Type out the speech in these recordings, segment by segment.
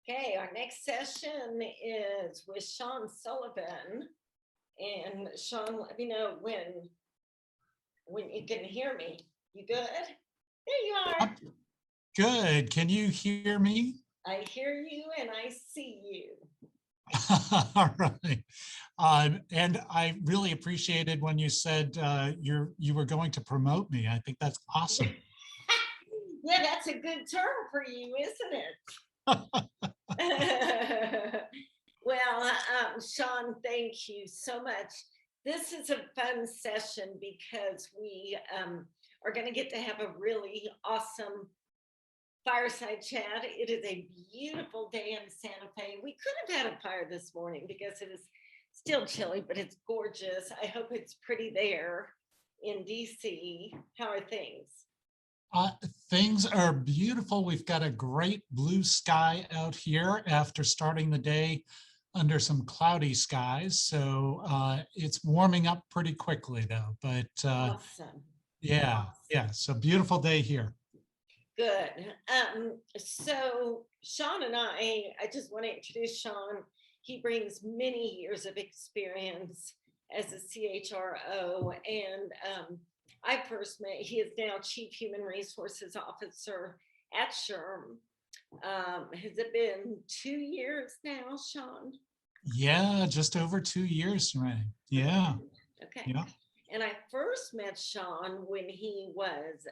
Okay, our next session is with Sullivan. And Sean, let me know when you can hear me. You good? There you are. Good. Can you hear me? I hear you and I see you. All right. And I really appreciated when you said you were going to promote me. I think that's awesome. Yeah, that's a good term for you, isn't it? Well, Sean, thank you so much. This is a fun session because we are going to get to have a really awesome fireside chat. It is a beautiful day in Santa Fe. We could have had a fire this morning because it is still chilly, but it's gorgeous. I hope it's pretty there in DC. How are things? Things are beautiful. We've got a great blue sky out here after starting the day under some cloudy skies. So it's warming up pretty quickly though, but awesome. Yeah, so beautiful day here. Good. So Sean and I just want to introduce Sean. He brings many years of experience as a CHRO, and I first met, he is now Chief Human Resources Officer at SHRM. Has it been 2 years now, Sean? Yeah, just over 2 years, right? Yeah. Okay. Yeah. And I first met Sean when he was,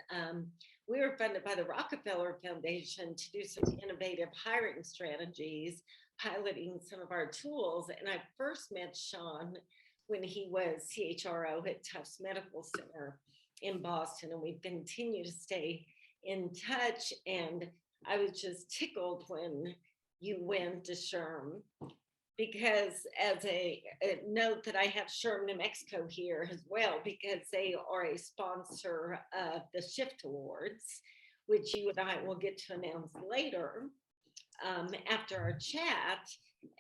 we were funded by the Rockefeller Foundation to do some innovative hiring strategies, piloting some of our tools. And I first met Sean when he was CHRO at Tufts Medical Center in Boston, and we've continued to stay in touch. And I was just tickled when you went to SHRM, because as a note that I have SHRM New Mexico here as well, because they are a sponsor of the Shift Awards, which you and I will get to announce later after our chat.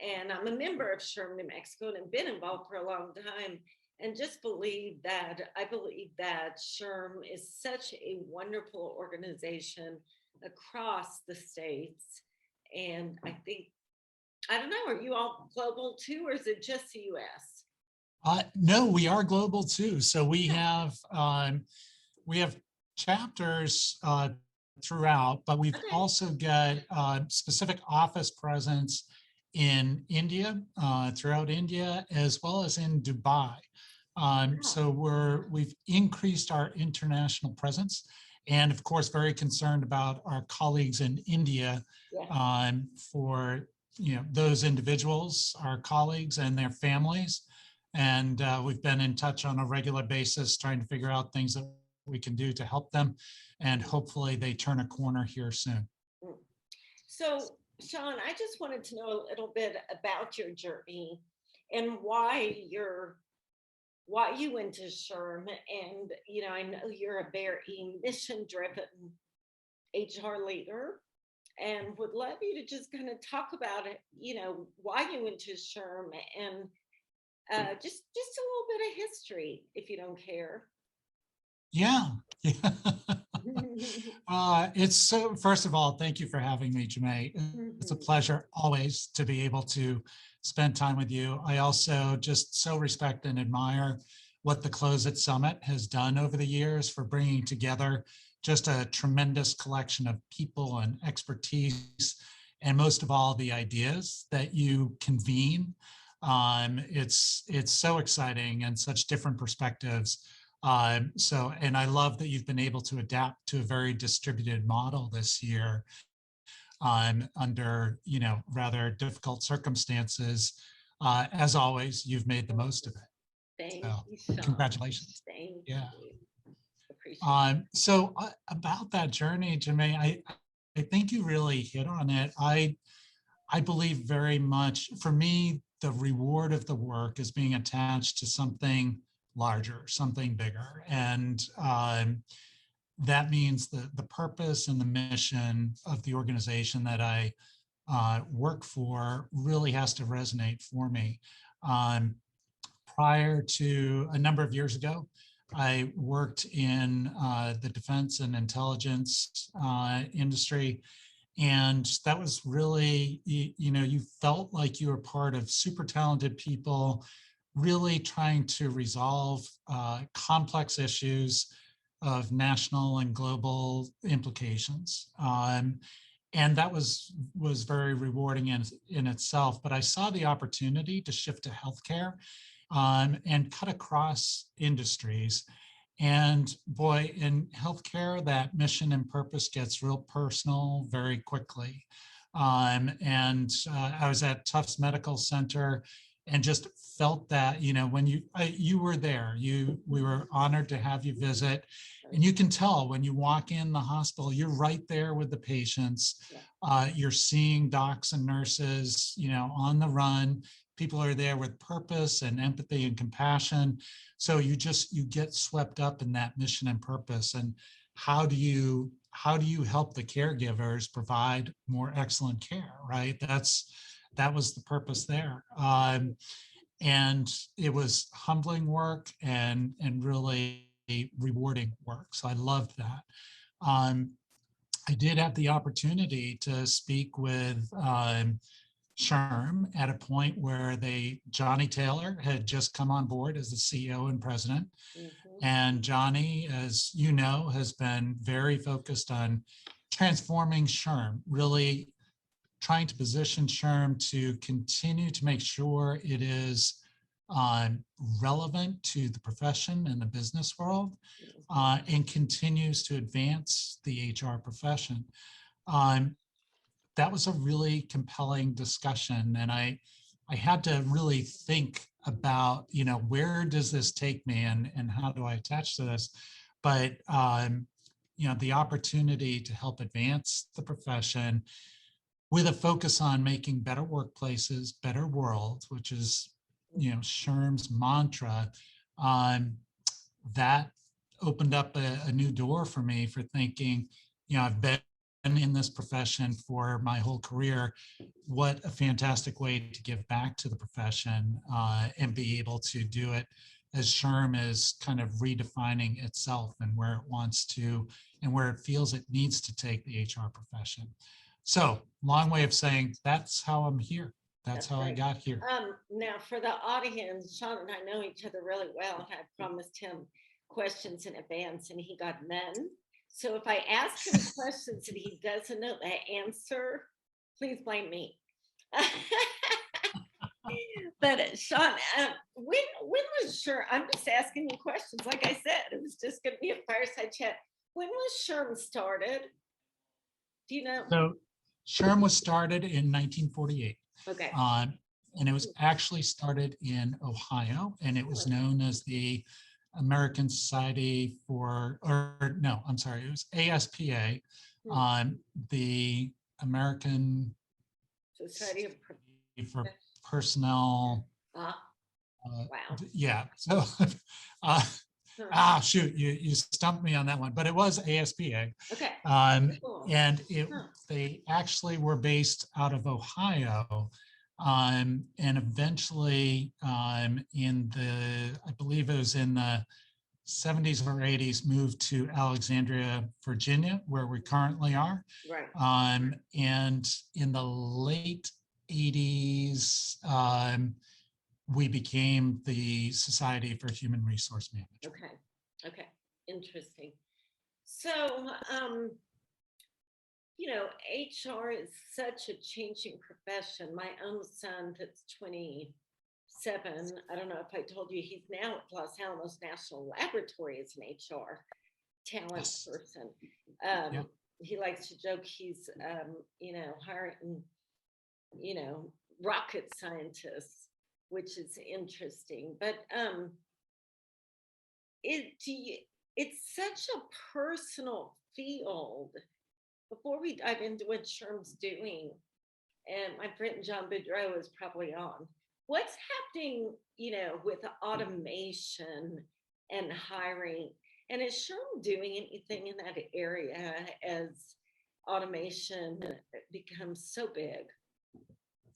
And I'm a member of SHRM New Mexico and have been involved for a long time. And just I believe that SHRM is such a wonderful organization across the states. And I think, I don't know, are you all global too, or is it just the US? No, we are global too. So we have chapters throughout, but we've also got specific office presence in India, throughout India, as well as in Dubai. So we've increased our international presence, and of course, very concerned about our colleagues in India, for those individuals, our colleagues and their families. And we've been in touch on a regular basis, trying to figure out things that we can do to help them. And hopefully they turn a corner here soon. So, Sean, I just wanted to know a little bit about your journey and why you went to SHRM. And, I know you're a very mission-driven HR leader, and would love you to just kind of talk about it, why you went to SHRM, and just a little bit of history, if you don't care. Yeah. It's so, first of all, thank you for having me, Jemay. It's a pleasure always to be able to spend time with you. I also just so respect and admire what the Close It Summit has done over the years for bringing together just a tremendous collection of people and expertise, and most of all, the ideas that you convene. It's so exciting and such different perspectives. And I love that you've been able to adapt to a very distributed model this year under rather difficult circumstances. As always, you've made the most of it. Thank you, Sean. Congratulations. Thank you. Appreciate it. So about that journey, Jemay, I think you really hit on it. I believe very much, for me, the reward of the work is being attached to something larger, something bigger. And that means the purpose and the mission of the organization that I work for really has to resonate for me. Prior to a number of years ago, I worked in the defense and intelligence industry, And that was really, you felt like you were part of super talented people really trying to resolve complex issues of national and global implications. And that was very rewarding in itself. But I saw the opportunity to shift to healthcare and cut across industries. And boy, in healthcare, that mission and purpose gets real personal very quickly. And I was at Tufts Medical Center and just felt that, when you were there, we were honored to have you visit. And you can tell when you walk in the hospital, you're right there with the patients. You're seeing docs and nurses, on the run. People are there with purpose and empathy and compassion. So you get swept up in that mission and purpose. And how do you help the caregivers provide more excellent care, right? That was the purpose there. And it was humbling work and really rewarding work. So I loved that. I did have the opportunity to speak with SHRM at a point where Johnny Taylor had just come on board as the CEO and president. And Johnny, as you know, has been very focused on transforming SHRM, really trying to position SHRM to continue to make sure it is relevant to the profession and the business world, and continues to advance the HR profession. That was a really compelling discussion, and I had to really think about, where does this take me and how do I attach to this? But the opportunity to help advance the profession with a focus on making better workplaces, better worlds, which is, SHRM's mantra, that opened up a new door for me for thinking, I've been in this profession for my whole career. What a fantastic way to give back to the profession and be able to do it as SHRM is kind of redefining itself and where it wants to and where it feels it needs to take the HR profession. So, long way of saying that's how I'm here. That's how I got here. Now, for the audience, Sean and I know each other really well. I promised him questions in advance, and he got none. So if I ask him questions and he doesn't know the answer, please blame me. But Sean, when was SHRM? I'm just asking you questions. Like I said, it was just going to be a fireside chat. When was SHRM started? Do you know? So SHRM was started in 1948. Okay. And it was actually started in Ohio, and it was known as the American Society for, it was ASPA, the American Society for Personnel. Wow. Yeah. So, shoot, you stumped me on that one, but it was ASPA. Okay. Cool. And they actually were based out of Ohio. And eventually I believe it was in the 70s or 80s, moved to Alexandria, Virginia, where we currently are. Right. And in the late 80s, we became the Society for Human Resource Management. Okay. Interesting. So, HR is such a changing profession. My own son, that's 27, I don't know if I told you, he's now at Los Alamos National Laboratory as an HR talent person. He likes to joke he's, hiring, rocket scientists, which is interesting. But it's such a personal field. Before we dive into what SHRM's doing, and my friend John Boudreau is probably on, what's happening, with automation and hiring? And is SHRM doing anything in that area as automation becomes so big?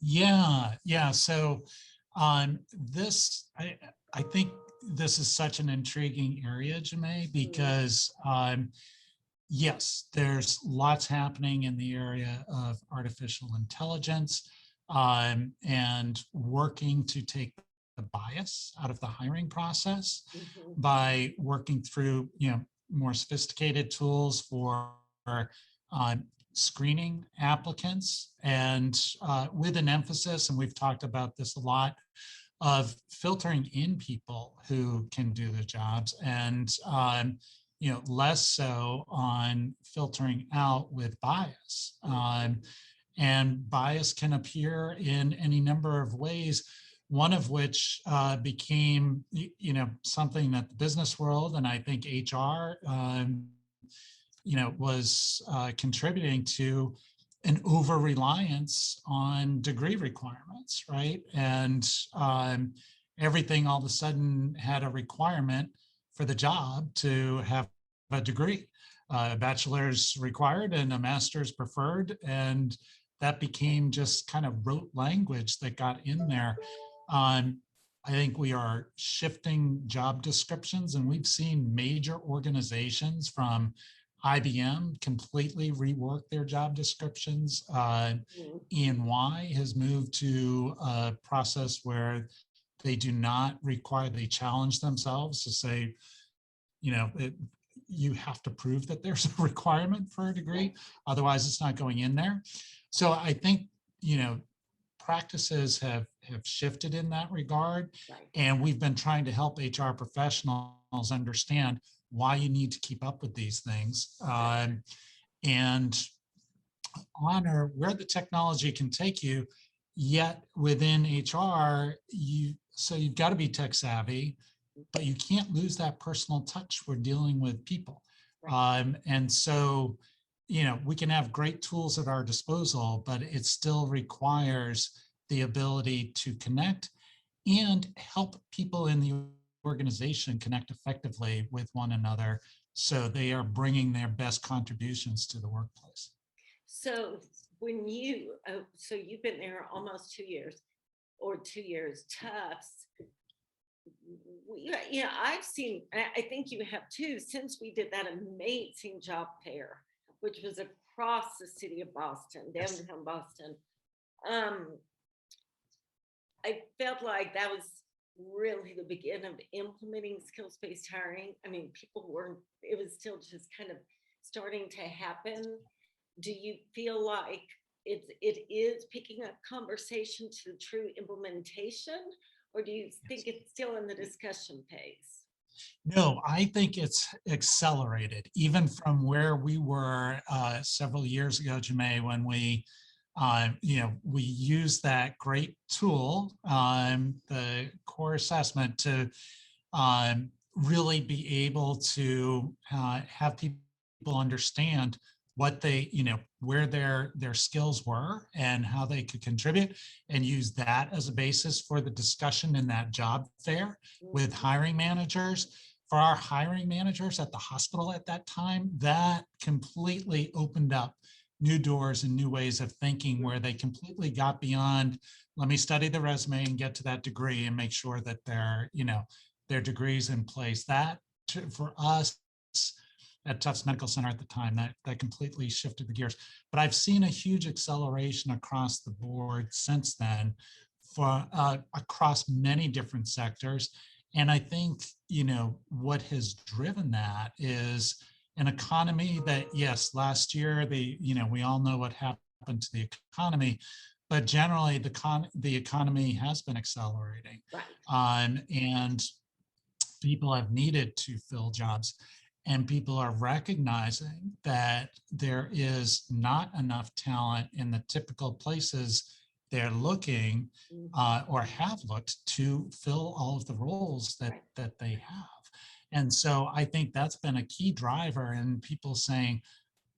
Yeah. So I think this is such an intriguing area, Jemay, because yes, there's lots happening in the area of artificial intelligence, and working to take the bias out of the hiring process Mhm. by working through, more sophisticated tools for uh, screening applicants, and with an emphasis, and we've talked about this a lot, of filtering in people who can do the jobs, and less so on filtering out with bias. And bias can appear in any number of ways, one of which became something that the business world, and I think HR was contributing to an over reliance on degree requirements, right? And everything all of a sudden had a requirement for the job to have a degree. A bachelor's required and a master's preferred, and that became just kind of rote language that got in there. I think we are shifting job descriptions, and we've seen major organizations from IBM completely rework their job descriptions. Mhm. E&Y has moved to a process where they do not require, they challenge themselves to say, you have to prove that there's a requirement for a degree, otherwise it's not going in there. So I think, practices have shifted in that regard. Right. And we've been trying to help HR professionals understand why you need to keep up with these things, and honor where the technology can take you. Yet within HR, you've got to be tech savvy, but you can't lose that personal touch. We're dealing with people. And so, we can have great tools at our disposal, but it still requires the ability to connect and help people in the organization connect effectively with one another, so they are bringing their best contributions to the workplace. So so you've been there almost 2 years, or 2 years, Tufts. I've seen, I think you have too, since we did that amazing job fair, which was across the city of Boston, Yes. downtown Boston. I felt like that was really the beginning of implementing skills-based hiring. I mean, it was still just kind of starting to happen. Do you feel like it is picking up conversation to true implementation, or do you think it's still in the discussion phase? No, I think it's accelerated, even from where we were several years ago, Jemay, when we used that great tool, the core assessment, to really be able to have people understand what where their skills were and how they could contribute, and use that as a basis for the discussion in that job fair with hiring managers. For our hiring managers at the hospital at that time, that completely opened up new doors and new ways of thinking, where they completely got beyond, let me study the resume and get to that degree and make sure that their degrees in place. That, for us at Tufts Medical Center at the time, that completely shifted the gears. But I've seen a huge acceleration across the board since then, for across many different sectors. And I think, what has driven that is an economy that, yes, last year, we all know what happened to the economy, but generally the economy has been accelerating. Right. And people have needed to fill jobs, and people are recognizing that there is not enough talent in the typical places they're looking, or have looked, to fill all of the roles that they have. And so I think that's been a key driver in people saying,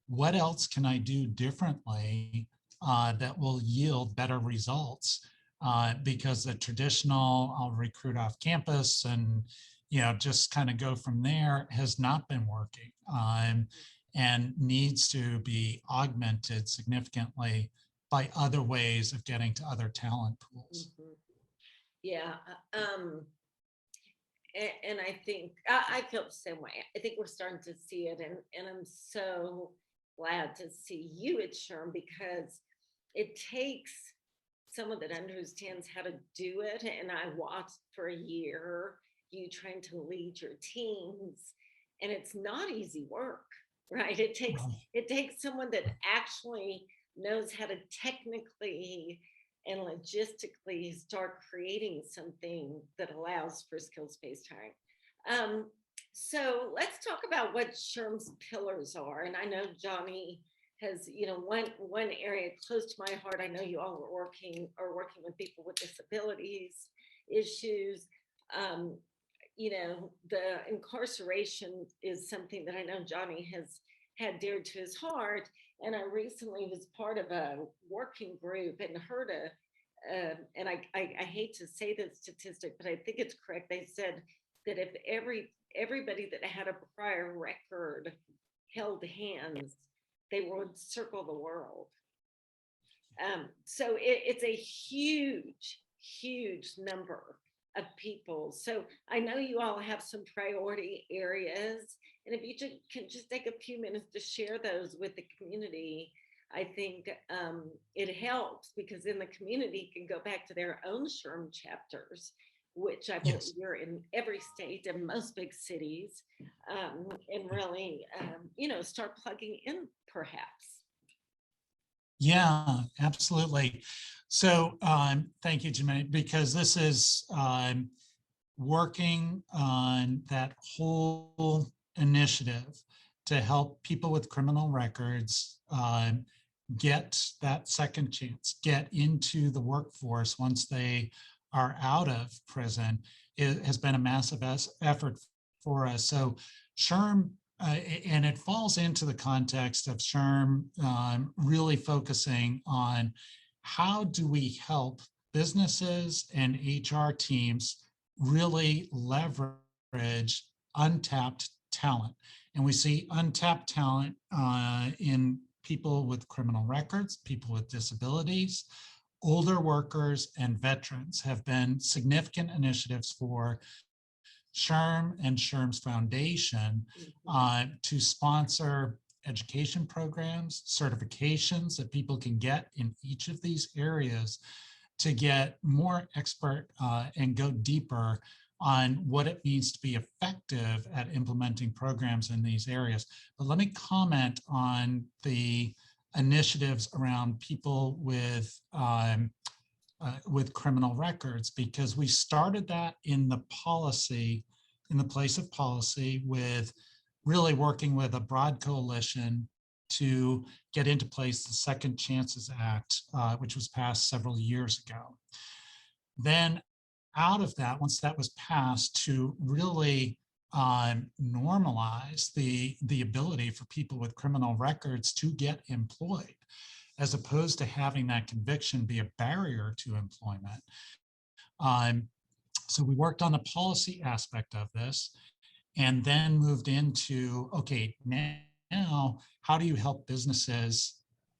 what else can I do differently that will yield better results? Because the traditional, I'll recruit off campus and just kind of go from there, has not been working, and needs to be augmented significantly by other ways of getting to other talent pools. Yeah. And I think I feel the same way. I think we're starting to see it, and I'm so glad to see you at SHRM, because it takes someone that understands how to do it. And I watched for a year you trying to lead your teams, and it's not easy work, right? It takes someone that actually knows how to technically and logistically start creating something that allows for skills-based hiring. So let's talk about what SHRM's pillars are. And I know Johnny has, one area close to my heart. I know you all are working with people with disabilities issues. Um, the incarceration is something that I know Johnny has had dear to his heart. And I recently was part of a working group and heard and I hate to say this statistic, but I think it's correct. They said that if everybody that had a prior record held hands, they would circle the world. So it's a huge, huge number of people. So I know you all have some priority areas, and if you can just take a few minutes to share those with the community, I think it helps, because then the community can go back to their own SHRM chapters, which I believe Yes. you're in every state and most big cities, and really, start plugging in perhaps. Yeah, absolutely. So thank you, Jimmy, because this is working on that whole initiative to help people with criminal records get that second chance, get into the workforce once they are out of prison. It has been a massive effort for us. So SHRM, and it falls into the context of SHRM really focusing on how do we help businesses and HR teams really leverage untapped talent. And we see untapped talent in people with criminal records, people with disabilities, older workers, and veterans have been significant initiatives for SHRM and SHRM's foundation to sponsor education programs, certifications that people can get in each of these areas to get more expert and go deeper on what it means to be effective at implementing programs in these areas. But let me comment on the initiatives around people with criminal records, because we started that in the policy, in the place of policy, with really working with a broad coalition to get into place the Second Chances Act, which was passed several years ago. Then out of that, once that was passed, to really normalize the ability for people with criminal records to get employed, as opposed to having that conviction be a barrier to employment. So we worked on the policy aspect of this, and then moved into, okay, now how do you help businesses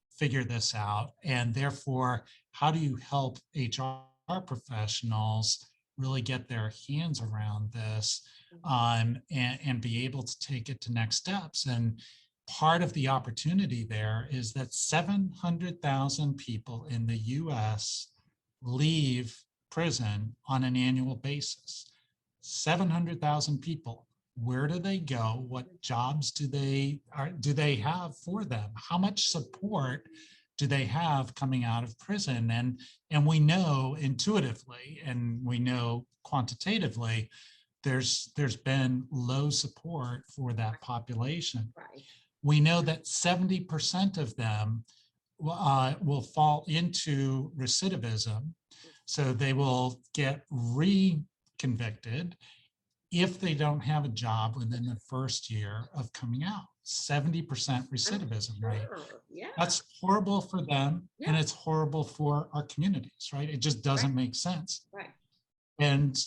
figure this out? And therefore, how do you help HR professionals really get their hands around this and be able to take it to next steps? And part of the opportunity there is that 700,000 people in the US leave prison on an annual basis. 700,000 people. Where do they go? What jobs do they have for them? How much support do they have coming out of prison? And we know intuitively, and we know quantitatively, there's been low support for that population. Right. We know that 70% of them will fall into recidivism. So they will get re-convicted if they don't have a job within the first year of coming out. 70% recidivism rate. Yeah. That's horrible for them, Yeah. and it's horrible for our communities, right? It just doesn't make sense. Right. And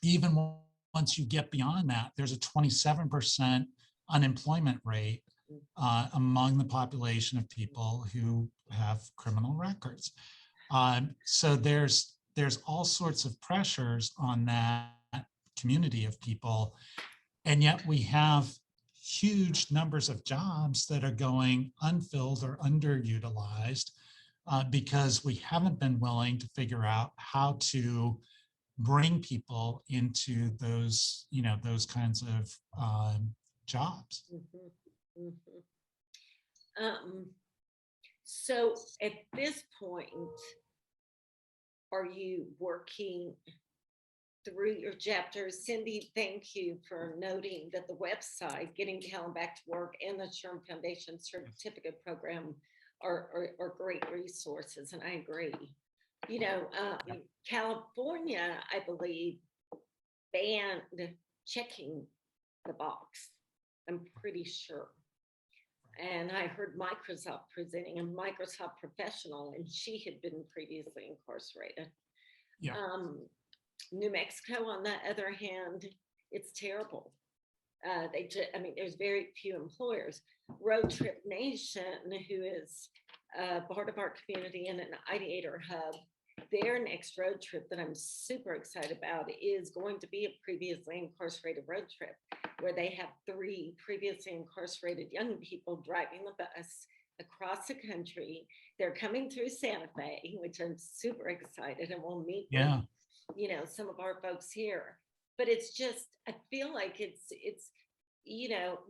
even once you get beyond that, there's a 27% unemployment rate among the population of people who have criminal records. So there's all sorts of pressures on that community of people. And yet we have huge numbers of jobs that are going unfilled or underutilized because we haven't been willing to figure out how to bring people into those, those kinds of jobs. Mhm, mhm. So at this point, are you working through your chapters? Cindy, thank you for noting that the website, Getting Talent Back to Work, and the SHRM Foundation Certificate Program are great resources, and I agree. California, I believe, banned checking the box. I'm pretty sure. And I heard Microsoft presenting, a Microsoft professional, and she had been previously incarcerated. Yeah. New Mexico, on the other hand, it's terrible. There's very few employers. Road Trip Nation, who is part of our community and an ideator hub, their next road trip that I'm super excited about is going to be a previously incarcerated road trip where they have 3 previously incarcerated young people driving the bus across the country. They're coming through Santa Fe, which I'm super excited, and we'll meet with, some of our folks here. But it's just, I feel like it's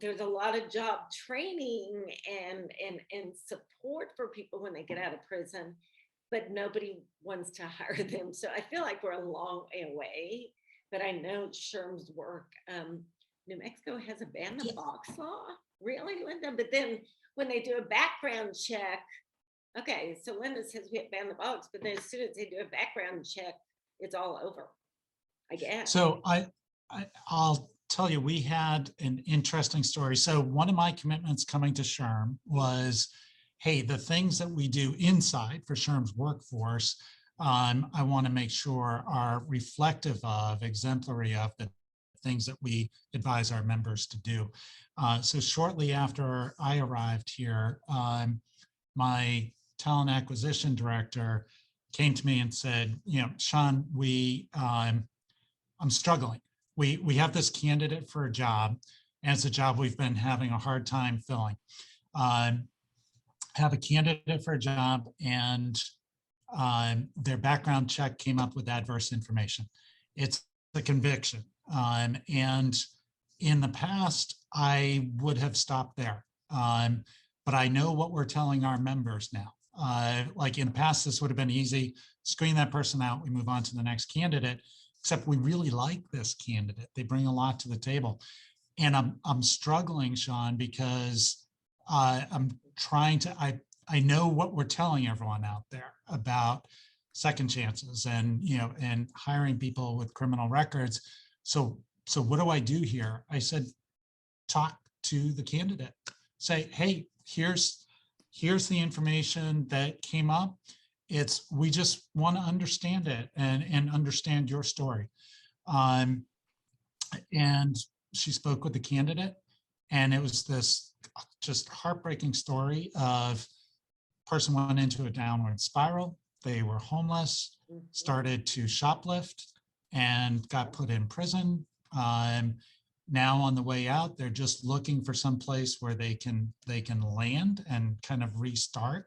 there's a lot of job training and support for people when they get out of prison, but nobody wants to hire them. So I feel like we're a long way away, but I know SHRM's work. New Mexico has a ban the box law, really, Linda? But then when they do a background check, okay, so Linda says we have ban the box, but then as soon as they do a background check, it's all over, I guess. So I'll tell you, we had an interesting story. So one of my commitments coming to SHRM was, hey, the things that we do inside for SHRM's workforce, I want to make sure are reflective of, exemplary of the things that we advise our members to do. So shortly after I arrived here, my talent acquisition director came to me and said, Sean, I'm struggling. We have this candidate for a job, and it's a job we've been having a hard time filling. Have a candidate for a job, and their background check came up with adverse information. It's a conviction. And in the past, I would have stopped there. But I know what we're telling our members now. Like in the past, this would have been easy. Screen that person out, we move on to the next candidate, except we really like this candidate. They bring a lot to the table. And I'm struggling, Sean, because I'm trying to, I know what we're telling everyone out there about second chances and, and hiring people with criminal records. So what do I do here? I said, talk to the candidate. Say, hey, here's the information that came up. We just want to understand it and understand your story. And she spoke with the candidate, and it was this just heartbreaking story of person went into a downward spiral. They were homeless, started to shoplift, and got put in prison. Now on the way out, they're just looking for some place where they can land and kind of restart.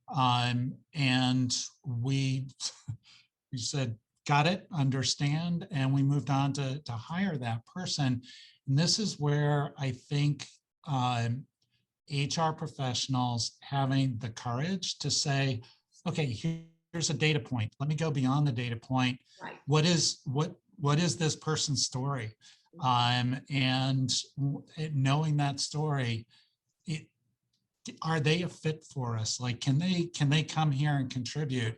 And we said, got it, understand, and we moved on to hire that person. And this is where I think HR professionals having the courage to say, okay, here's a data point. Let me go beyond the data point. Right. What is this person's story? And knowing that story, are they a fit for us? Like, can they come here and contribute?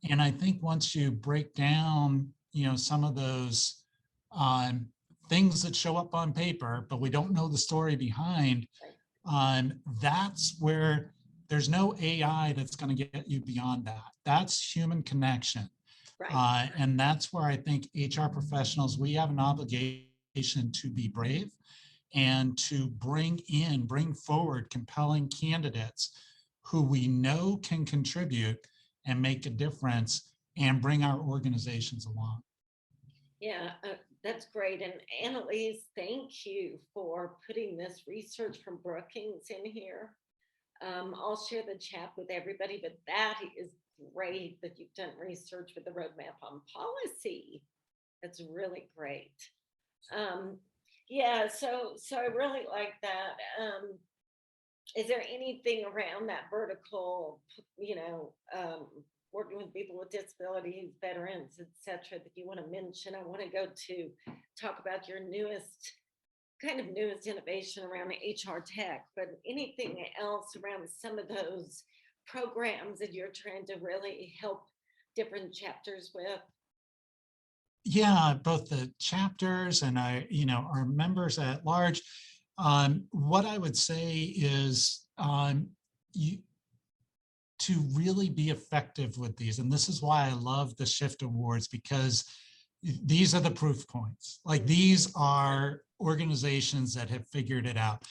And I think once you break down, some of those things that show up on paper, but we don't know the story behind, that's where there's no AI that's going to get you beyond that. That's human connection. Right. And that's where I think HR professionals, we have an obligation to be brave and to bring forward compelling candidates who we know can contribute and make a difference and bring our organizations along. Yeah, That's great. And Annalise, thank you for putting this research from Brookings in here. I'll share the chat with everybody, but that is great that you've done research with the roadmap on policy. That's really great. Yeah, so I really like that. Is there anything around that vertical, working with people with disabilities, veterans, etc., that you want to mention? I want to go to talk about your newest innovation around HR tech, but anything else around some of those programs that you're trying to really help different chapters with? Yeah, both the chapters and our members at large. What I would say is you to really be effective with these, and this is why I love the Shift Awards, because these are the proof points. Like, these are organizations that have figured it out.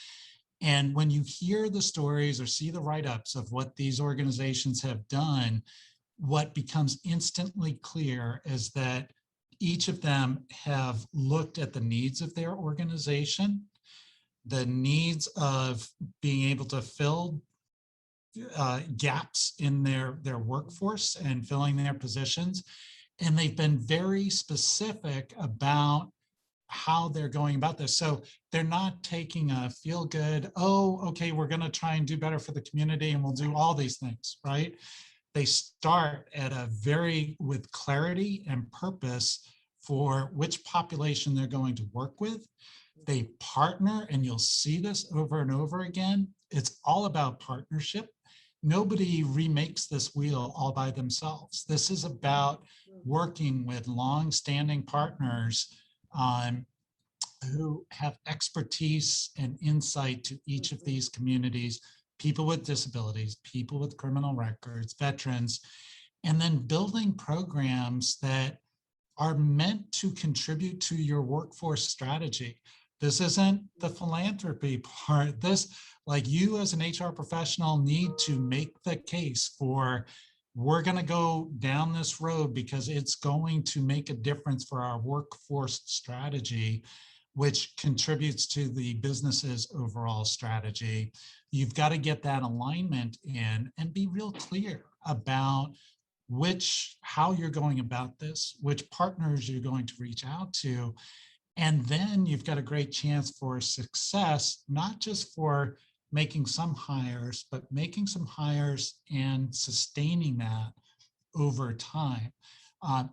And when you hear the stories or see the write-ups of what these organizations have done, what becomes instantly clear is that each of them have looked at the needs of their organization, the needs of being able to fill gaps in their workforce and filling their positions. And they've been very specific about how they're going about this. So they're not taking a feel good, oh, okay, we're going to try and do better for the community and we'll do all these things, right? They start at with clarity and purpose for which population they're going to work with. They partner, and you'll see this over and over again. It's all about partnership. Nobody remakes this wheel all by themselves. This is about working with long-standing partners who have expertise and insight to each of these communities, people with disabilities, people with criminal records, veterans, and then building programs that are meant to contribute to your workforce strategy. This isn't the philanthropy part. This, like, you as an HR professional need to make the case for, we're going to go down this road because it's going to make a difference for our workforce strategy, which contributes to the business's overall strategy. You've got to get that alignment in and be real clear about how you're going about this, which partners you're going to reach out to. And then you've got a great chance for success, not just for making some hires, but making some hires and sustaining that over time.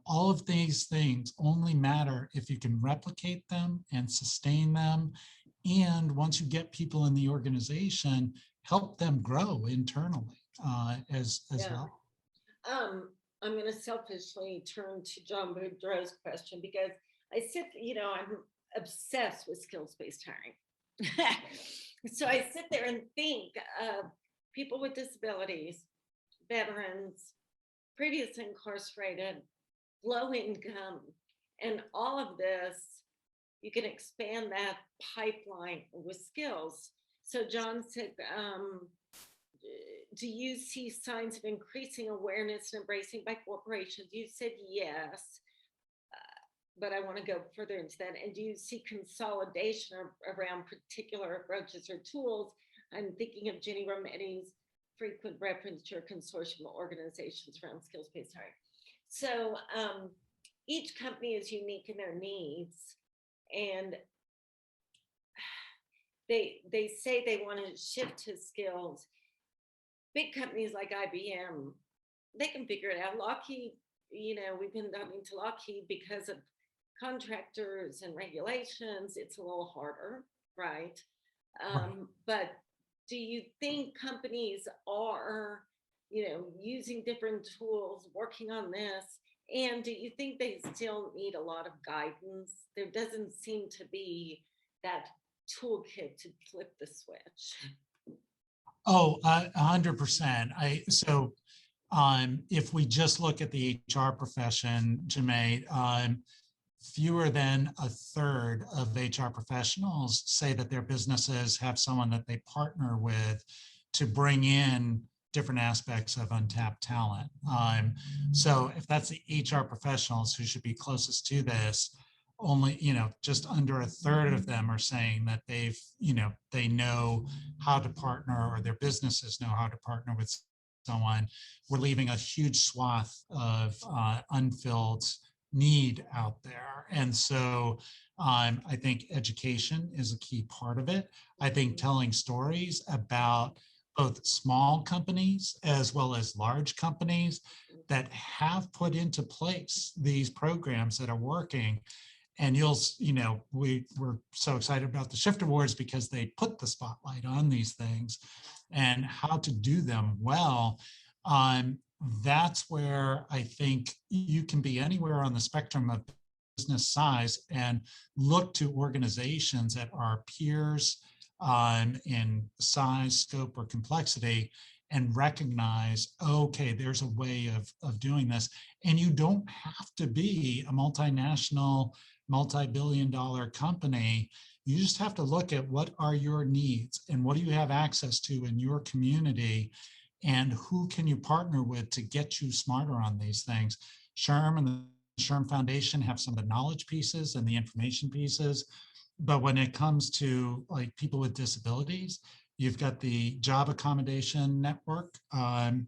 All of these things only matter if you can replicate them and sustain them. And once you get people in the organization, help them grow internally as well. I'm going to selfishly turn to John Boudreau's question, because I'm obsessed with skills-based hiring. So I sit there and think of people with disabilities, veterans, previously incarcerated, low income, and all of this. You can expand that pipeline with skills. So John said, do you see signs of increasing awareness and embracing by corporations? You said yes, but I want to go further into that. And do you see consolidation around particular approaches or tools? I'm thinking of Jenny Rometty's frequent reference to your consortium of organizations around skills-based hiring. So each company is unique in their needs, and they say they want to shift to skills. Big companies like IBM, they can figure it out. Lockheed, we've been talking to Lockheed because of contractors and regulations. It's a little harder, right? But do you think companies are, using different tools, working on this? And do you think they still need a lot of guidance? There doesn't seem to be that toolkit to flip the switch. Oh, 100%. If we just look at the HR profession, Jemay, fewer than a third of HR professionals say that their businesses have someone that they partner with to bring in different aspects of untapped talent. So if that's the HR professionals who should be closest to this, only, just under a third of them are saying that they know how to partner, or their businesses know how to partner with someone. We're leaving a huge swath of unfilled need out there. And so I think education is a key part of it. I think telling stories about both small companies as well as large companies that have put into place these programs that are working. And we're so excited about the Shift Awards because they put the spotlight on these things and how to do them well. That's where I think you can be anywhere on the spectrum of business size and look to organizations that are peers in size, scope, or complexity, and recognize, okay, there's a way of doing this. And you don't have to be a multinational, multi-billion-dollar company. You just have to look at what are your needs and what do you have access to in your community, and who can you partner with to get you smarter on these things. SHRM and the SHRM Foundation have some of the knowledge pieces and the information pieces. But when it comes to like people with disabilities, you've got the Job Accommodation Network, the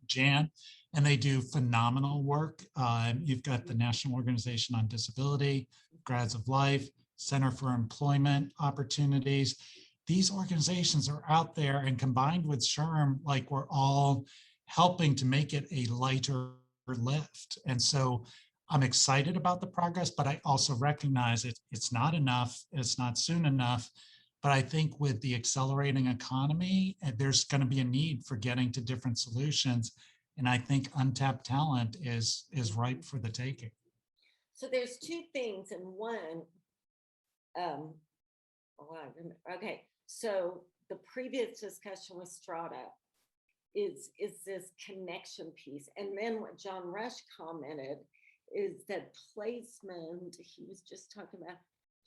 JAN, and they do phenomenal work. You've got the National Organization on Disability, Grads of Life, Center for Employment Opportunities. These organizations are out there, and combined with SHRM, like we're all helping to make it a lighter lift. And so I'm excited about the progress, but I also recognize it's not enough. It's not soon enough. But I think with the accelerating economy, there's going to be a need for getting to different solutions. And I think untapped talent is ripe for the taking. So there's two things, and one, okay. So the previous discussion with Strata is this connection piece. And then what John Rush commented is that placement, he was just talking about,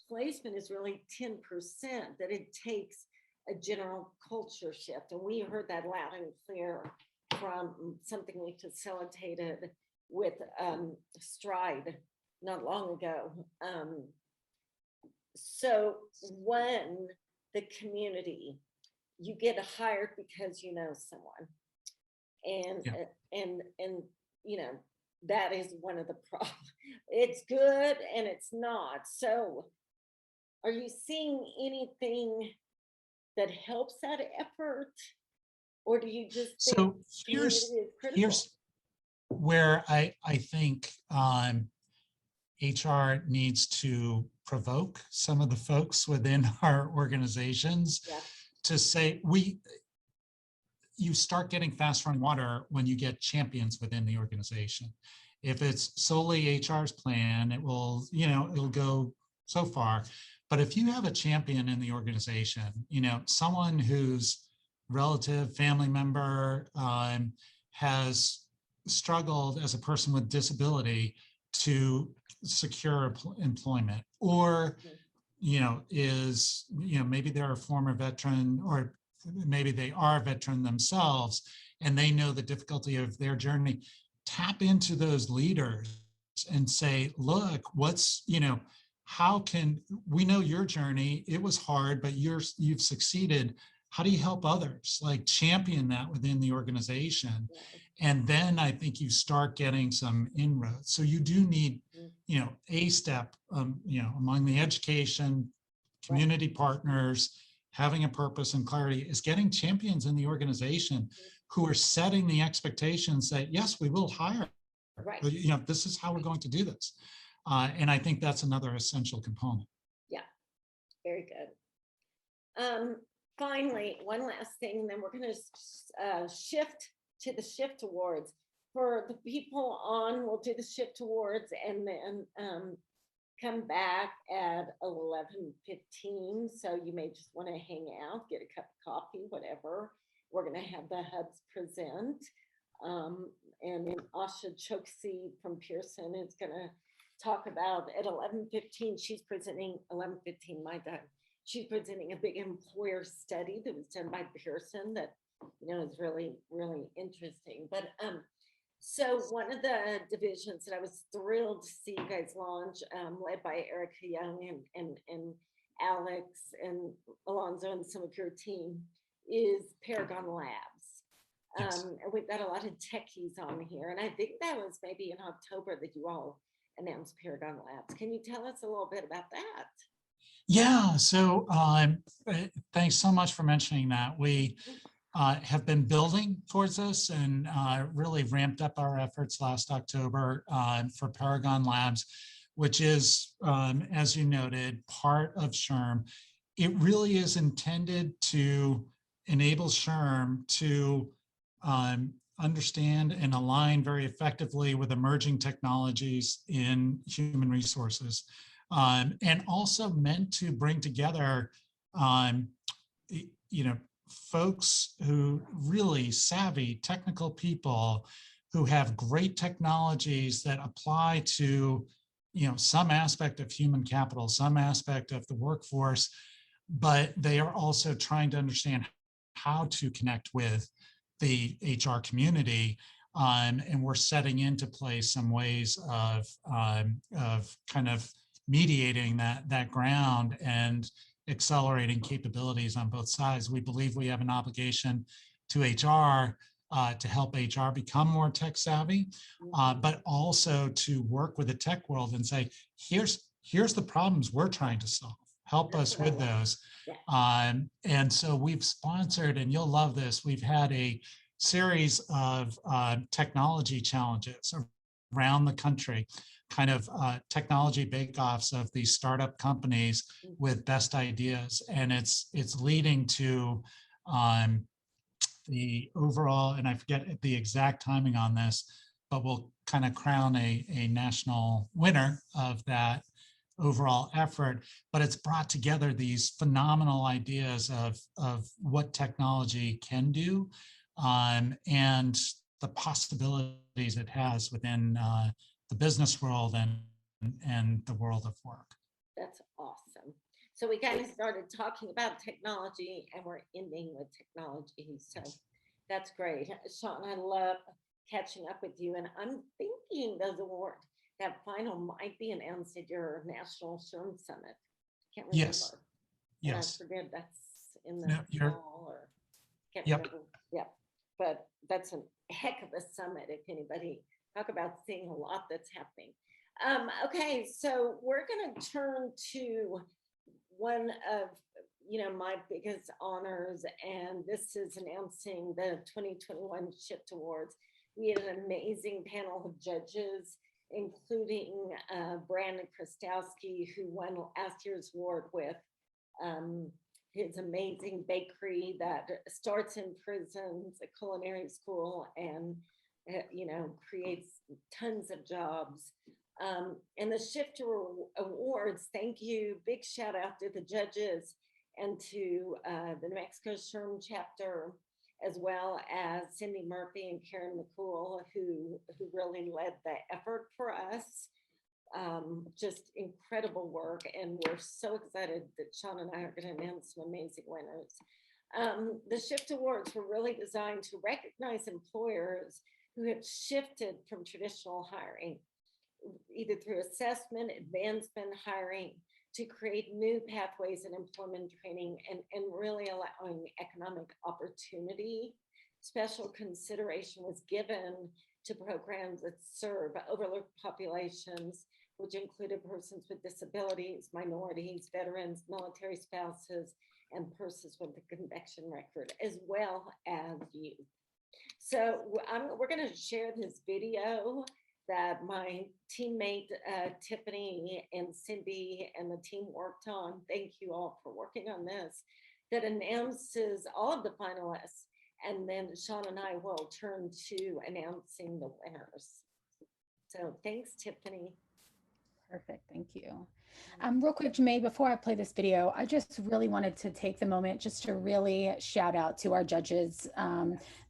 placement is really 10%, that it takes a general culture shift. And we heard that loud and clear from something we facilitated with Stride not long ago. So one, the community, you get hired because you know someone. And that is one of the problems. It's good and it's not. So are you seeing anything that helps that effort? Or do you just think So here's where I think HR needs to provoke some of the folks within our organizations to say, you start getting fast running water when you get champions within the organization. If it's solely HR's plan, it will, it'll go so far. But if you have a champion in the organization, someone whose relative, family member has struggled as a person with disability to secure employment, or maybe they're a former veteran, or maybe they are a veteran themselves and they know the difficulty of their journey, tap into those leaders and say, look, how can we know your journey? It was hard, but you've succeeded. How do you help others? Like champion that within the organization. And then I think you start getting some inroads. So you do need, a step, among the education, community partners, having a purpose and clarity, is getting champions in the organization who are setting the expectations that, yes, we will hire. Right. This is how we're going to do this. And I think that's another essential component. Yeah, very good. Finally, one last thing, and then we're going to shift to the Shift Awards. For the people on, we'll do the Shift Awards and then come back at 11:15. So you may just want to hang out, get a cup of coffee, whatever. We're going to have the hubs present. And then Asha Choksi from Pearson is going to talk about at 11:15. She's presenting 11:15 my time. She's presenting a big employer study that was done by Pearson that is really, really interesting. But So one of the divisions that I was thrilled to see you guys launch, led by Erica Young and Alex and Alonzo and some of your team, is Paragon Labs. Yes. And we've got a lot of techies on here, and I think that was maybe in October that you all announced Paragon Labs. Can you tell us a little bit about that? Yeah, so thanks so much for mentioning that. We have been building towards this and really ramped up our efforts last October for Paragon Labs, which is, as you noted, part of SHRM. It really is intended to enable SHRM to understand and align very effectively with emerging technologies in human resources, and also meant to bring together, folks who really savvy technical people who have great technologies that apply to, some aspect of human capital, some aspect of the workforce, but they are also trying to understand how to connect with the HR community. And we're setting into place some ways of kind of mediating that ground and accelerating capabilities on both sides. We believe we have an obligation to HR to help HR become more tech savvy, but also to work with the tech world and say, here's the problems we're trying to solve. Help us with those. And so we've sponsored, and you'll love this, we've had a series of technology challenges around the country, kind of technology bake-offs of these startup companies with best ideas. And it's leading to the overall, and I forget the exact timing on this, but we'll kind of crown a national winner of that overall effort. But it's brought together these phenomenal ideas of what technology can do, and the possibilities it has within the business world and the world of work. That's awesome. So we kind of started talking about technology and we're ending with technology. So that's great. Sean, I love catching up with you. And I'm thinking those awards, that final might be announced at your National SHRM Summit. Can't remember. Yes. Yes. I forget that's in the fall or can't remember. Yeah. But that's a heck of a summit if anybody talk about seeing a lot that's happening. Okay, so we're going to turn to one of my biggest honors, and this is announcing the 2021 Shift Awards. We had an amazing panel of judges, including Brandon Krastowski, who won last year's award with his amazing bakery that starts in prisons, a culinary school, and creates tons of jobs. And the Shift Awards, thank you. Big shout out to the judges and to the New Mexico SHRM chapter, as well as Cindy Murphy and Karen McCool, who really led the effort for us. Just incredible work. And we're so excited that Sean and I are going to announce some amazing winners. The Shift Awards were really designed to recognize employers who have shifted from traditional hiring, either through assessment, advancement, hiring, to create new pathways in employment training and really allowing economic opportunity. Special consideration was given to programs that serve overlooked populations, which included persons with disabilities, minorities, veterans, military spouses, and persons with a conviction record, as well as youth. So we're going to share this video that my teammate Tiffany and Cindy and the team worked on. Thank you all for working on this. That announces all of the finalists, and then Sean and I will turn to announcing the winners. So thanks, Tiffany. Perfect, thank you. Real quick, Jamae, before I play this video, I just really wanted to take the moment just to really shout out to our judges.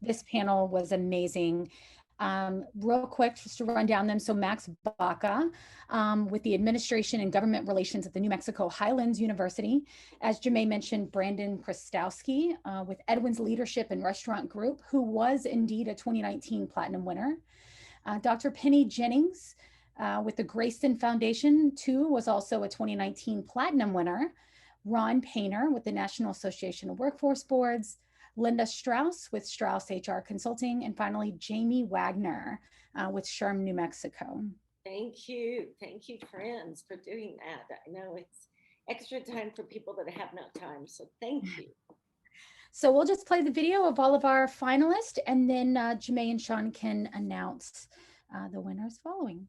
This panel was amazing. Real quick, just to run down them. So Max Baca with the Administration and Government Relations at the New Mexico Highlands University. As Jamae mentioned, Brandon Krastowski with Edwin's Leadership and Restaurant Group, who was indeed a 2019 Platinum winner. Dr. Penny Jennings with the Grayston Foundation, too, was also a 2019 Platinum winner. Ron Painter with the National Association of Workforce Boards, Linda Strauss with Strauss HR Consulting, and finally, Jamie Wagner with SHRM, New Mexico. Thank you, friends, for doing that. I know it's extra time for people that have no time, so thank you. So we'll just play the video of all of our finalists, and then Jemay and Sean can announce the winners following.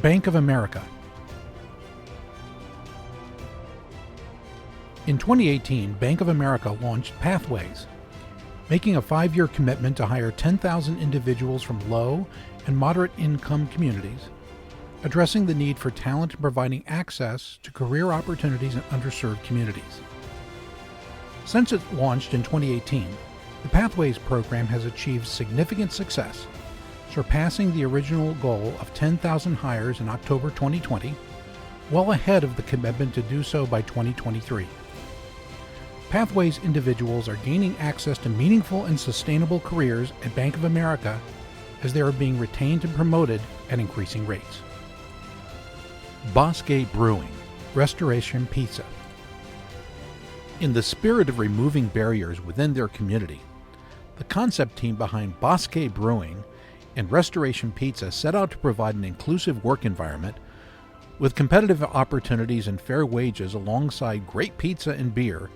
Bank of America. In 2018, Bank of America launched Pathways, making a 5-year commitment to hire 10,000 individuals from low and moderate income communities, addressing the need for talent and providing access to career opportunities in underserved communities. Since it launched in 2018, the Pathways program has achieved significant success, surpassing the original goal of 10,000 hires in October 2020, well ahead of the commitment to do so by 2023. Pathways individuals are gaining access to meaningful and sustainable careers at Bank of America as they are being retained and promoted at increasing rates. Bossgate Brewing, Restoration Pizza. In the spirit of removing barriers within their community, the concept team behind Bossgate Brewing and Restoration Pizza set out to provide an inclusive work environment with competitive opportunities and fair wages alongside great pizza and beer,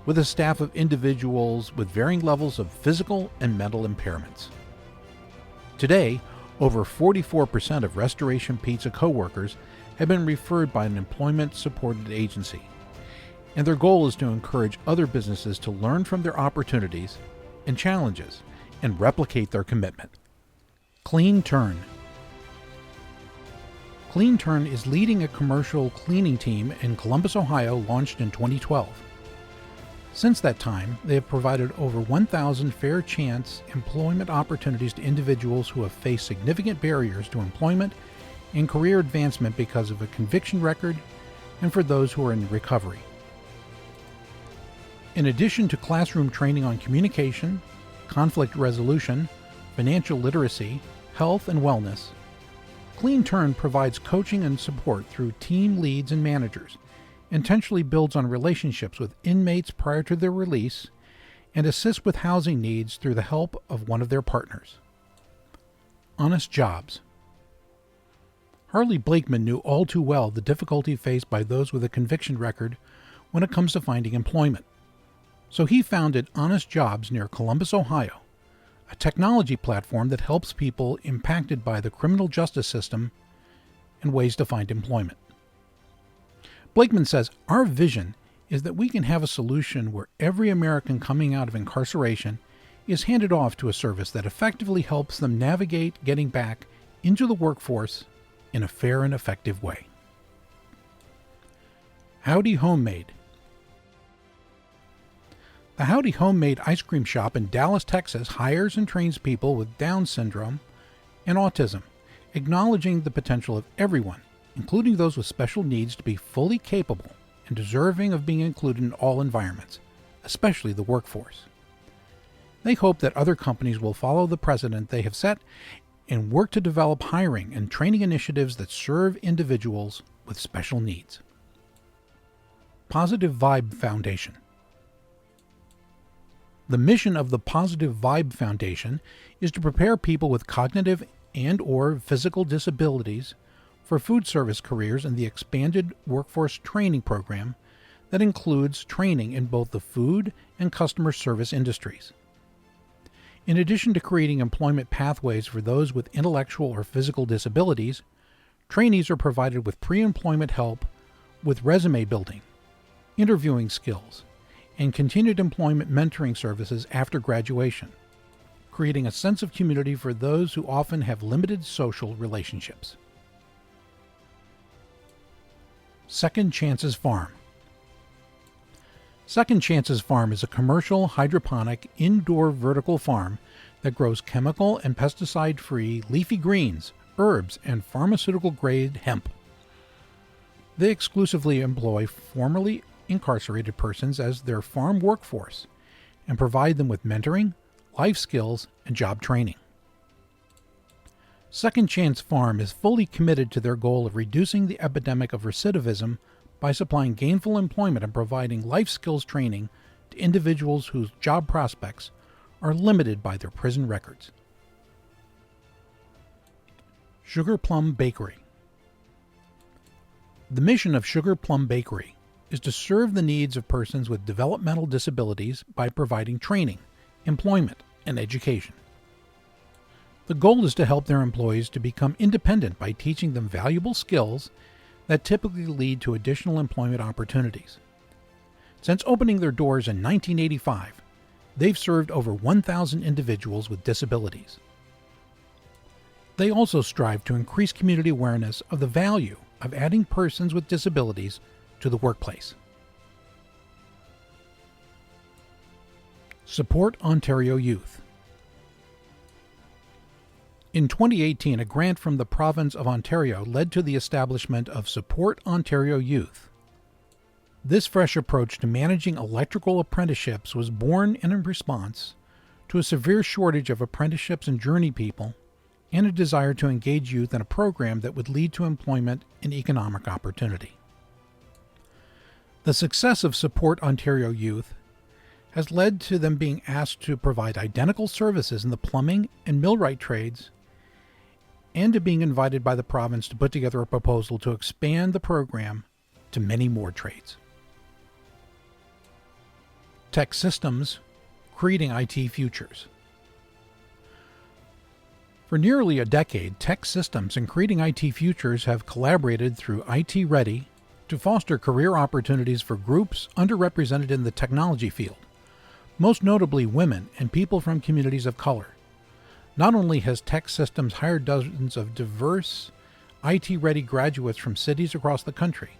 with a staff of individuals with varying levels of physical and mental impairments. Today, over 44% of Restoration Pizza coworkers have been referred by an employment-supported agency, and their goal is to encourage other businesses to learn from their opportunities and challenges and replicate their commitment. Clean Turn. Clean Turn is leading a commercial cleaning team in Columbus, Ohio, launched in 2012. Since that time, they have provided over 1,000 fair chance employment opportunities to individuals who have faced significant barriers to employment and career advancement because of a conviction record, and for those who are in recovery. In addition to classroom training on communication, conflict resolution, financial literacy, health, and wellness, Clean Turn provides coaching and support through team leads and managers, intentionally builds on relationships with inmates prior to their release, and assists with housing needs through the help of one of their partners. Honest Jobs. Harley Blakeman knew all too well the difficulty faced by those with a conviction record when it comes to finding employment. So he founded Honest Jobs near Columbus, Ohio, a technology platform that helps people impacted by the criminal justice system and ways to find employment. Blakeman says, "Our vision is that we can have a solution where every American coming out of incarceration is handed off to a service that effectively helps them navigate getting back into the workforce in a fair and effective way." Howdy Homemade. The Howdy Homemade ice cream shop in Dallas, Texas hires and trains people with Down syndrome and autism, acknowledging the potential of everyone, including those with special needs, to be fully capable and deserving of being included in all environments, especially the workforce. They hope that other companies will follow the precedent they have set and work to develop hiring and training initiatives that serve individuals with special needs. Positive Vibe Foundation. The mission of the Positive Vibe Foundation is to prepare people with cognitive and/or physical disabilities for food service careers in the expanded workforce training program that includes training in both the food and customer service industries. In addition to creating employment pathways for those with intellectual or physical disabilities, trainees are provided with pre-employment help with resume building, interviewing skills, and continued employment mentoring services after graduation, creating a sense of community for those who often have limited social relationships. Second Chances Farm. Second Chance's Farm is a commercial hydroponic indoor vertical farm that grows chemical and pesticide-free leafy greens, herbs, and pharmaceutical-grade hemp. They exclusively employ formerly incarcerated persons as their farm workforce and provide them with mentoring, life skills, and job training. Second Chance Farm is fully committed to their goal of reducing the epidemic of recidivism by supplying gainful employment and providing life skills training to individuals whose job prospects are limited by their prison records. Sugar Plum Bakery. The mission of Sugar Plum Bakery is to serve the needs of persons with developmental disabilities by providing training, employment, and education. The goal is to help their employees to become independent by teaching them valuable skills that typically lead to additional employment opportunities. Since opening their doors in 1985, they've served over 1,000 individuals with disabilities. They also strive to increase community awareness of the value of adding persons with disabilities to the workplace. Support Ontario Youth. In 2018, a grant from the province of Ontario led to the establishment of Support Ontario Youth. This fresh approach to managing electrical apprenticeships was born in response to a severe shortage of apprenticeships and journey people and a desire to engage youth in a program that would lead to employment and economic opportunity. The success of Support Ontario Youth has led to them being asked to provide identical services in the plumbing and millwright trades, and to being invited by the province to put together a proposal to expand the program to many more trades. Tech Systems, Creating IT Futures. For nearly a decade, Tech Systems and Creating IT Futures have collaborated through IT Ready to foster career opportunities for groups underrepresented in the technology field, most notably women and people from communities of color. Not only has Tech Systems hired dozens of diverse IT-ready graduates from cities across the country.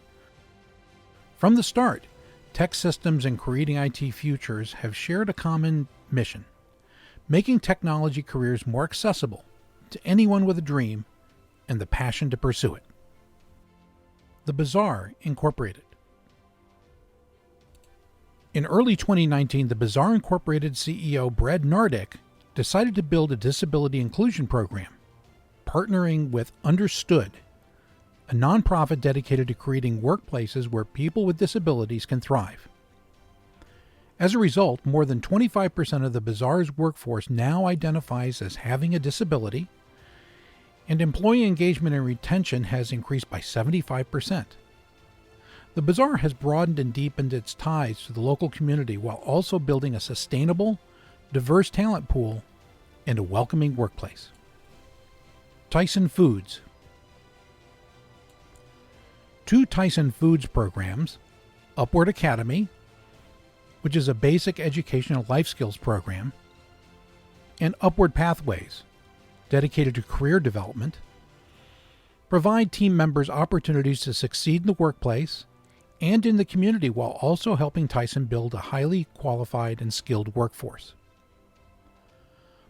From the start, Tech Systems and Creating IT Futures have shared a common mission, making technology careers more accessible to anyone with a dream and the passion to pursue it. The Bazaar Incorporated. In early 2019, the Bazaar Incorporated CEO Brad Nardick decided to build a disability inclusion program, partnering with Understood, a nonprofit dedicated to creating workplaces where people with disabilities can thrive. As a result, more than 25% of the Bazaar's workforce now identifies as having a disability, and employee engagement and retention has increased by 75%. The Bazaar has broadened and deepened its ties to the local community while also building a sustainable, diverse talent pool, and a welcoming workplace. Tyson Foods. 2 Tyson Foods programs, Upward Academy, which is a basic educational life skills program, and Upward Pathways, dedicated to career development, provide team members opportunities to succeed in the workplace and in the community while also helping Tyson build a highly qualified and skilled workforce.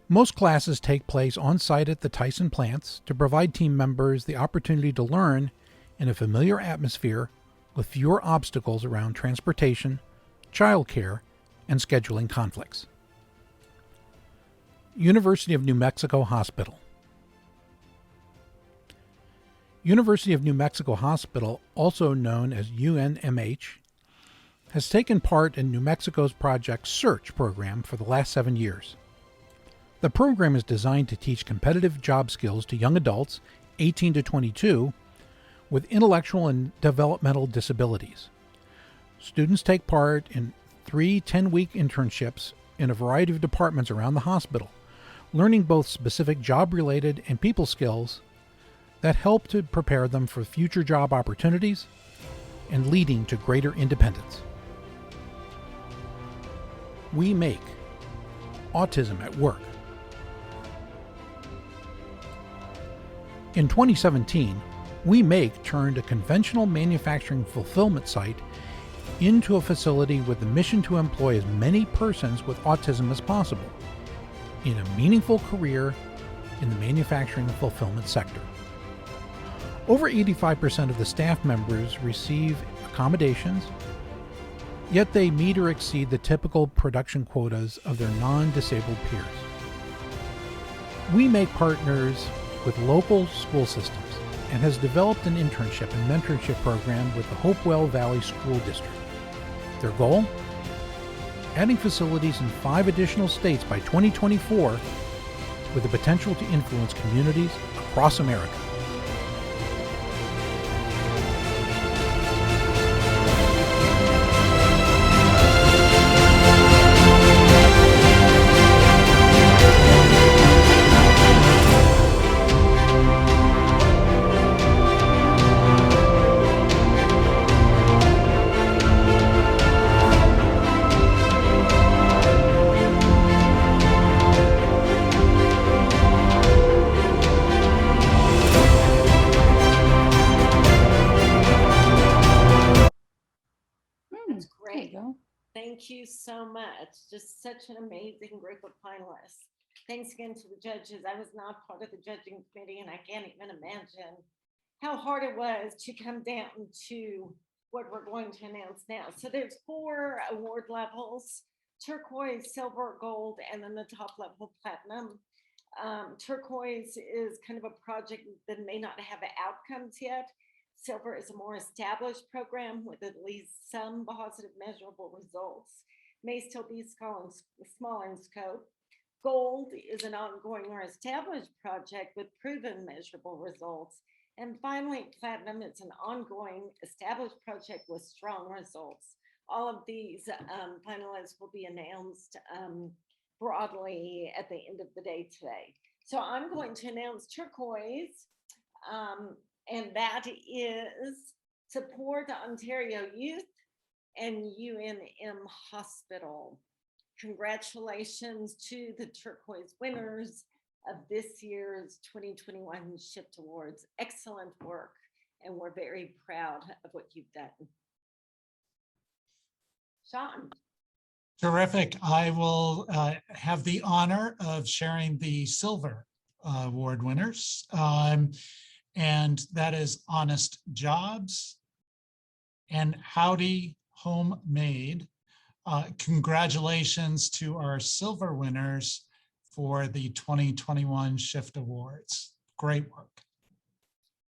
Most classes take place on-site at the Tyson plants to provide team members the opportunity to learn in a familiar atmosphere with fewer obstacles around transportation, childcare, and scheduling conflicts. University of New Mexico Hospital. University of New Mexico Hospital, also known as UNMH, has taken part in New Mexico's Project Search program for the last 7 years. The program is designed to teach competitive job skills to young adults 18 to 22 with intellectual and developmental disabilities. Students take part in 3 10-week internships in a variety of departments around the hospital, learning both specific job-related and people skills that help to prepare them for future job opportunities and leading to greater independence. We Make Autism at Work. In 2017, We Make turned a conventional manufacturing fulfillment site into a facility with the mission to employ as many persons with autism as possible in a meaningful career in the manufacturing and fulfillment sector. Over 85% of the staff members receive accommodations, yet they meet or exceed the typical production quotas of their non-disabled peers. We make partners with local school systems and has developed an internship and mentorship program with the Hopewell Valley School District. Their goal? Adding facilities in 5 additional states by 2024 with the potential to influence communities across America. That's There you great. go. Thank you so much. Just such an amazing group of finalists. Thanks again to the judges. I was not part of the judging committee, and I can't even imagine how hard it was to come down to what we're going to announce now. So there's 4 award levels: turquoise, silver, gold, and then the top level, platinum. Turquoise is kind of a project that may not have outcomes yet. Silver is a more established program with at least some positive measurable results, may still be small in scope. Gold is an ongoing or established project with proven measurable results. And finally, platinum is an ongoing established project with strong results. All of these finalists will be announced broadly at the end of the day today. So I'm going to announce turquoise. And that is Support Ontario Youth and UNM Hospital. Congratulations to the turquoise winners of this year's 2021 Shift Awards. Excellent work, and we're very proud of what you've done. Sean. Terrific. I will have the honor of sharing the silver award winners. And that is Honest Jobs and Howdy Homemade. Congratulations to our silver winners for the 2021 Shift Awards. Great work.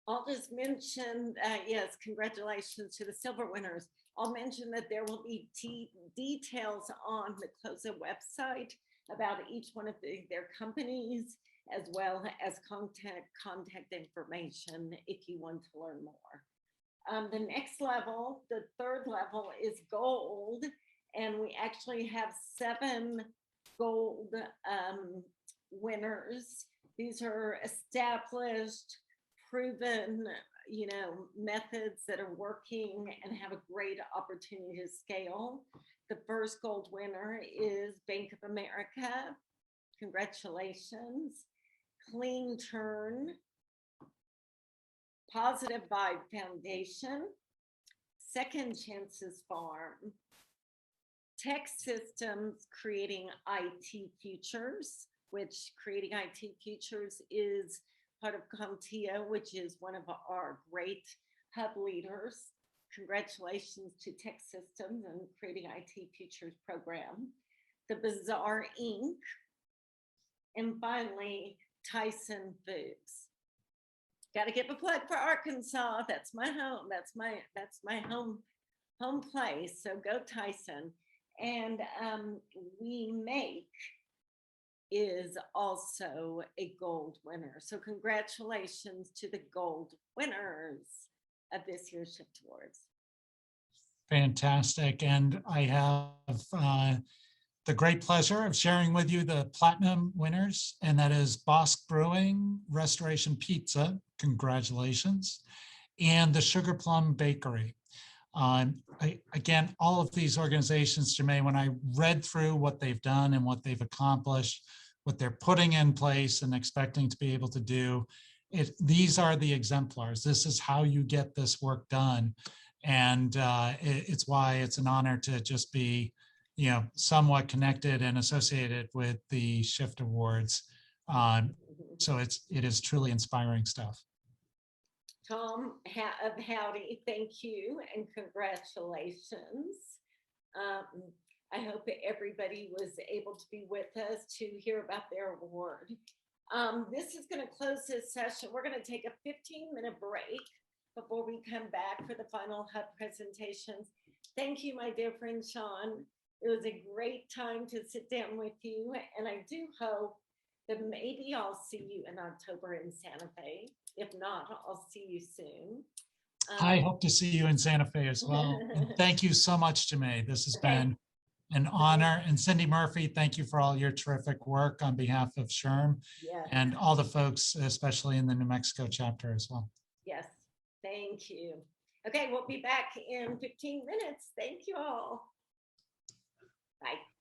I'll just mention, yes, congratulations to the silver winners. I'll mention that there will be details on the CLOSA website about each one of their companies, as well as contact information if you want to learn more. The next level, the 3rd level, is gold, and we actually have 7 gold winners. These are established, proven, methods that are working and have a great opportunity to scale. The first gold winner is Bank of America. Congratulations. Clean Turn, Positive Vibe Foundation, Second Chances Farm, Tech Systems Creating IT Futures, which Creating IT Futures is part of CompTIA, which is one of our great hub leaders. Congratulations to Tech Systems and Creating IT Futures program. The Bazaar Inc. And finally, Tyson Foods. Got to give a plug for Arkansas. That's my home. That's my home place. So go Tyson. And We Make is also a gold winner. So congratulations to the gold winners of this year's Shift Awards. Fantastic. And I have the great pleasure of sharing with you the platinum winners, and that is Bosque Brewing, Restoration Pizza, congratulations, and the Sugar Plum Bakery. Again, all of these organizations, Jermaine, when I read through what they've done and what they've accomplished, what they're putting in place and expecting to be able to do, these are the exemplars. This is how you get this work done. And it's why it's an honor to just be, somewhat connected and associated with the Shift Awards. So it is truly inspiring stuff. Tom of Howdy, thank you and congratulations. I hope everybody was able to be with us to hear about their award. This is going to close this session. We're going to take a 15-minute break before we come back for the final hub presentations. Thank you, my dear friend Sean. It was a great time to sit down with you, and I do hope that maybe I'll see you in October in Santa Fe. If not, I'll see you soon. I hope to see you in Santa Fe as well. And thank you so much, Jemay. This has been an honor. And Cindy Murphy, thank you for all your terrific work on behalf of SHRM and all the folks, especially in the New Mexico chapter as well. Yes, thank you. Okay, we'll be back in 15 minutes. Thank you all. Bye.